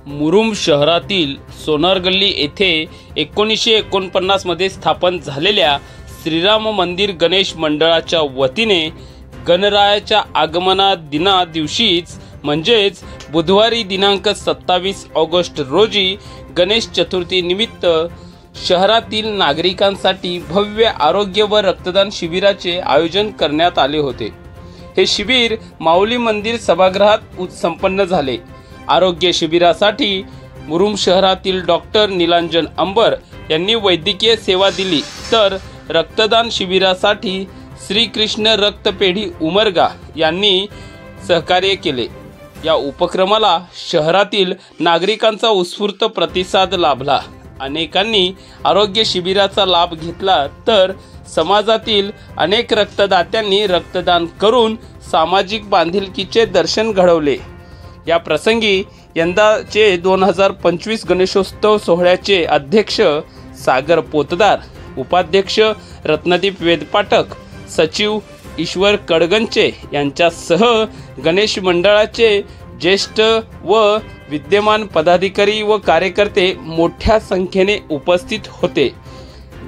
मुरुम शहरातील सोनारगल्ली येथे 1949 मध्ये स्थापन झालेल्या श्रीराम मंदिर गणेश मंडळाच्या वतीने गणरायाच्या आगमना दिना दिवशीच म्हणजेच बुधवारी दिनांक 27 ऑगस्ट रोजी गणेश चतुर्थी निमित्त शहरातील नागरिकांसाठी भव्य आरोग्य व रक्तदान शिबिराचे आयोजन करण्यात आले होते। हे शिबिर माऊली मंदिर सभागृहात संपन्न झाले। आरोग्य शिबिरासाठी मुरुम शहरातील डॉक्टर नीलांजन अंबर यांनी वैद्यकीय सेवा दिली, तर रक्तदान शिबिरासाठी श्रीकृष्ण रक्तपेढी उमरगा यांनी सहकार्य केले। या उपक्रमाला शहरातील नागरिकांचा उत्स्फूर्त प्रतिसाद लाभला। अनेकांनी आरोग्य शिबिराचा लाभ घेतला, तर समाजातील अनेक रक्तदात्यांनी रक्तदान करून सामाजिक बांधिलकीचे दर्शन घडवले। या प्रसंगी यंदाचे 2025 गणेशोत्सव सोहळ्याचे अध्यक्ष सागर पोतदार, उपाध्यक्ष रत्नदीप वेदपाठक, सचिव ईश्वर कडगंचे यांच्यासह गणेश मंडळाचे ज्येष्ठ व विद्यमान पदाधिकारी व कार्यकर्ते मोठ्या संख्येने उपस्थित होते।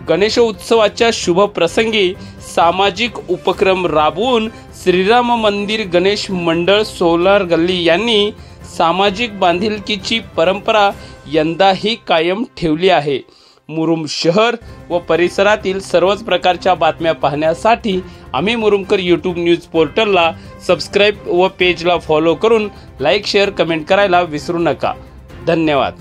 गणेशोत्सवाच्या शुभ प्रसंगी सामाजिक उपक्रम राबवून श्रीराम मंदिर गणेश मंडळ सोनारगल्ली यांनी सामाजिक बांधिलकीची परंपरा यंदाही कायम ठेवली आहे। मुरुम शहर व परिसरातील सर्वच प्रकारच्या बातम्या पाहण्यासाठी आम्ही मुरुमकर यूट्यूब न्यूज पोर्टलला सबस्क्राईब व पेजला फॉलो करून लाईक शेअर कमेंट करायला विसरू नका। धन्यवाद।